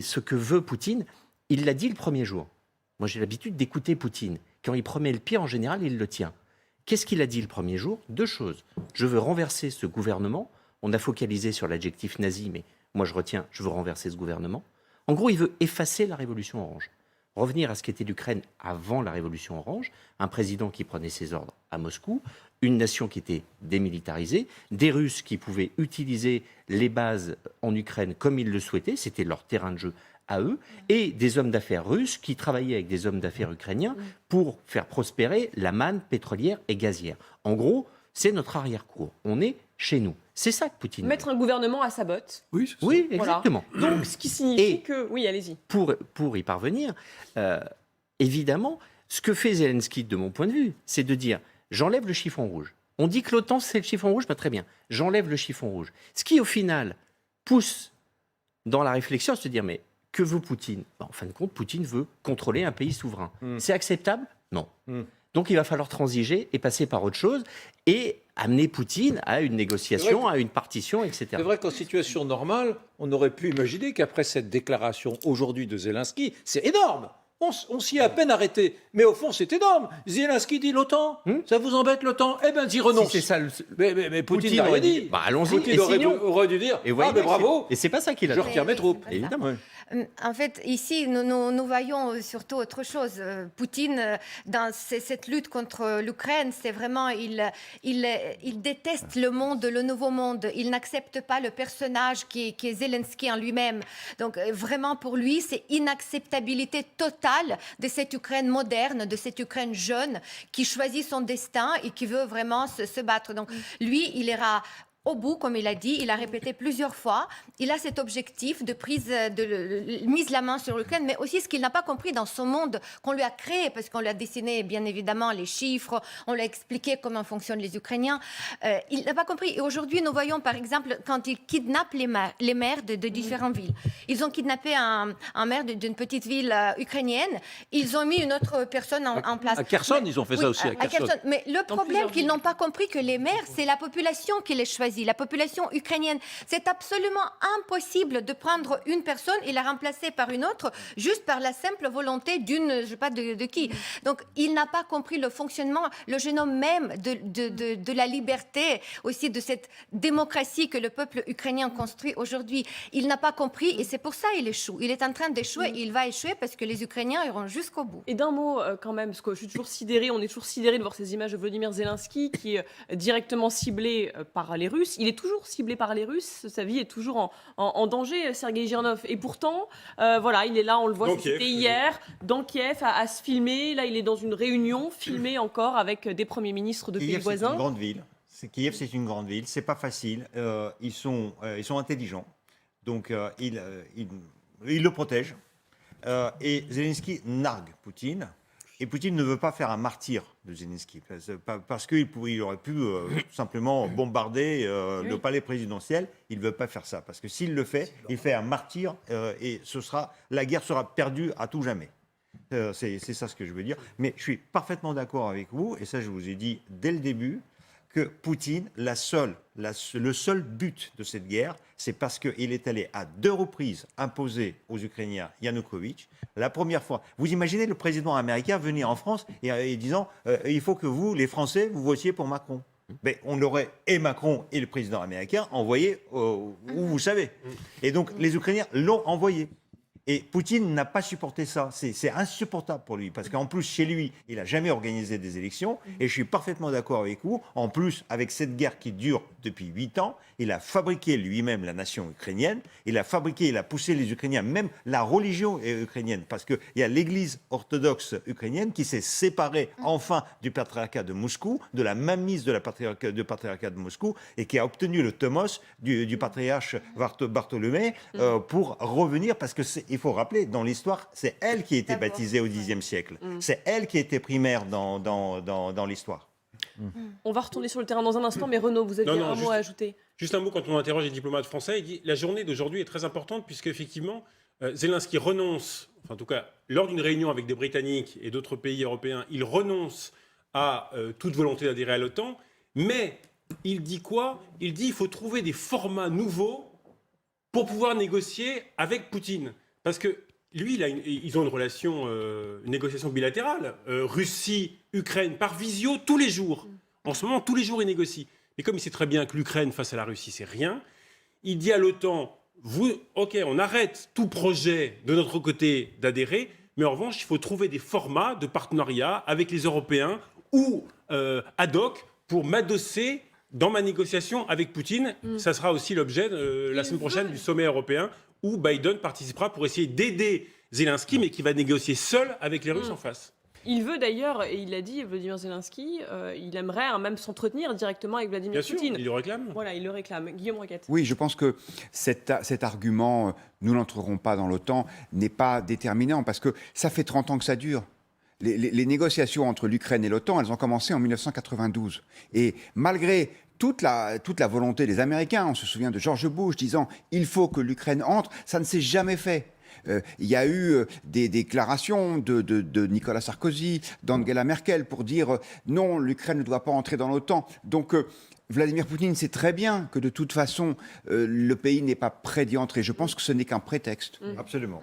ce que veut Poutine, il l'a dit le premier jour. Moi, j'ai l'habitude d'écouter Poutine. Quand il promet le pied, en général, il le tient. Qu'est-ce qu'il a dit le premier jour? Deux choses. Je veux renverser ce gouvernement. On a focalisé sur l'adjectif nazi, mais moi, je retiens, je veux renverser ce gouvernement. En gros, il veut effacer la révolution orange. Revenir à ce qu'était l'Ukraine avant la révolution orange, un président qui prenait ses ordres à Moscou, une nation qui était démilitarisée, des Russes qui pouvaient utiliser les bases en Ukraine comme ils le souhaitaient, c'était leur terrain de jeu à eux, et des hommes d'affaires russes qui travaillaient avec des hommes d'affaires ukrainiens pour faire prospérer la manne pétrolière et gazière. En gros, c'est notre arrière-cour. On est chez nous. C'est ça que Poutine Mettre un gouvernement à sa botte. Oui, exactement. Voilà. Donc, ce qui signifie que... Oui, allez-y. Pour y parvenir, évidemment, ce que fait Zelensky, de mon point de vue, c'est de dire « j'enlève le chiffon rouge ». On dit que l'OTAN, c'est le chiffon rouge, très bien. J'enlève le chiffon rouge. Ce qui, au final, pousse dans la réflexion à se dire « mais que veut Poutine ?» En fin de compte, Poutine veut contrôler un pays souverain. C'est acceptable? Non. Donc il va falloir transiger et passer par autre chose et amener Poutine à une négociation, à une partition, etc. C'est vrai qu'en situation normale, on aurait pu imaginer qu'après cette déclaration aujourd'hui de Zelensky, c'est énorme. On s'y est à peine arrêté. Mais au fond, c'est énorme. Zelensky dit l'OTAN. Ça vous embête l'OTAN? Eh bien, j'y renonce. Si c'est ça mais Poutine n'a rien dit. Bah, allons-y. Poutine aurait dû dire mais bravo. Et c'est pas ça qu'il a Je dit. retire mes troupes. Évidemment. En fait, ici, nous voyons surtout autre chose. Poutine, dans cette lutte contre l'Ukraine, c'est vraiment, il déteste le monde, le nouveau monde. Il n'accepte pas le personnage qui est Zelensky en lui-même. Donc, vraiment, pour lui, c'est inacceptabilité totale de cette Ukraine moderne, de cette Ukraine jeune, qui choisit son destin et qui veut vraiment se battre. Donc, lui, il ira au bout, comme il a dit, il a répété plusieurs fois, il a cet objectif de mise la main sur l'Ukraine, mais aussi ce qu'il n'a pas compris dans ce monde qu'on lui a créé, parce qu'on lui a dessiné bien évidemment les chiffres, on lui a expliqué comment fonctionnent les Ukrainiens. Il n'a pas compris. Et aujourd'hui, nous voyons par exemple quand ils kidnappent les maires de différentes villes. Ils ont kidnappé un maire d'une petite ville ukrainienne, ils ont mis une autre personne en place. À Kherson, ils ont fait ça aussi, à Kherson. Mais le problème, qu'ils n'ont pas compris que les maires, c'est la population qui les choisit. La population ukrainienne. C'est absolument impossible de prendre une personne et la remplacer par une autre juste par la simple volonté d'une, je ne sais pas de qui. Donc, il n'a pas compris le fonctionnement, le génome même de la liberté, aussi de cette démocratie que le peuple ukrainien construit aujourd'hui. Il n'a pas compris et c'est pour ça qu'il échoue. Il est en train d'échouer et il va échouer parce que les Ukrainiens iront jusqu'au bout. Et d'un mot quand même, parce que je suis toujours sidérée, on est toujours sidéré de voir ces images de Volodymyr Zelensky qui est directement ciblé par les Russes. Il est toujours ciblé par les Russes, sa vie est toujours en danger, Sergueï Girnov. Et pourtant, voilà, il est là, on le voit, c'était hier, dans Kiev, à se filmer. Là, il est dans une réunion, filmé encore avec des premiers ministres de pays voisins. C'est une grande ville. Kiev, c'est une grande ville. C'est pas facile. Ils sont intelligents, donc ils le protègent. Et Zelensky nargue Poutine. Et Poutine ne veut pas faire un martyr de Zelensky, parce qu'il aurait pu simplement bombarder le palais présidentiel. Il ne veut pas faire ça, parce que s'il le fait, il fait un martyr et la guerre sera perdue à tout jamais. C'est ça ce que je veux dire. Mais je suis parfaitement d'accord avec vous, et ça je vous ai dit dès le début, que Poutine, le seul but de cette guerre, c'est parce qu'il est allé à 2 reprises imposer aux Ukrainiens Yanukovych. La première fois, vous imaginez le président américain venir en France et disant il faut que vous, les Français, vous votiez pour Macron. Mais on l'aurait, et Macron et le président américain, envoyé où vous savez. Et donc les Ukrainiens l'ont envoyé. Et Poutine n'a pas supporté ça. C'est insupportable pour lui. Parce qu'en plus, chez lui, il n'a jamais organisé des élections. Et je suis parfaitement d'accord avec vous. En plus, avec cette guerre qui dure depuis 8 ans, il a fabriqué lui-même la nation ukrainienne. Il a poussé les Ukrainiens, même la religion ukrainienne. Parce qu'il y a l'église orthodoxe ukrainienne qui s'est séparée enfin du patriarcat de Moscou, de la mainmise du patriarcat de Moscou, et qui a obtenu le tomos du patriarche Bartholomé pour revenir. Parce que il faut rappeler, dans l'histoire, c'est elle qui a été baptisée au Xe siècle. C'est elle qui a été primaire dans l'histoire. On va retourner sur le terrain dans un instant, mais Renaud, vous aviez un mot à ajouter. Juste un mot, quand on interroge les diplomates français, il dit la journée d'aujourd'hui est très importante, puisque effectivement, Zelensky renonce, enfin, en tout cas, lors d'une réunion avec des Britanniques et d'autres pays européens, il renonce à toute volonté d'adhérer à l'OTAN, mais il dit quoi? Il dit qu'il faut trouver des formats nouveaux pour pouvoir négocier avec Poutine. Parce que lui, ils ont une relation, une négociation bilatérale. Russie, Ukraine, par visio, tous les jours. En ce moment, tous les jours, ils négocient. Mais comme il sait très bien que l'Ukraine face à la Russie, c'est rien, il dit à l'OTAN, OK, on arrête tout projet de notre côté d'adhérer, mais en revanche, il faut trouver des formats de partenariat avec les Européens ou ad hoc pour m'adosser dans ma négociation avec Poutine. Ça sera aussi l'objet la semaine prochaine du sommet européen où Biden participera pour essayer d'aider Zelensky, mais qui va négocier seul avec les Russes en face. Il veut d'ailleurs, et il l'a dit, Volodymyr Zelensky, il aimerait même s'entretenir directement avec Vladimir Bien sûr, Poutine. il le réclame. Voilà, il le réclame. Guillaume Roquette. Oui, je pense que cet argument, nous n'entrerons pas dans l'OTAN, n'est pas déterminant parce que ça fait 30 ans que ça dure. Les négociations entre l'Ukraine et l'OTAN, elles ont commencé en 1992. Et malgré toute la volonté des Américains, on se souvient de George Bush disant « il faut que l'Ukraine entre », ça ne s'est jamais fait. Il y a eu des déclarations de Nicolas Sarkozy, d'Angela Merkel pour dire non, l'Ukraine ne doit pas entrer dans l'OTAN. Donc Vladimir Poutine sait très bien que de toute façon, le pays n'est pas prêt d'y entrer. Je pense que ce n'est qu'un prétexte. Absolument.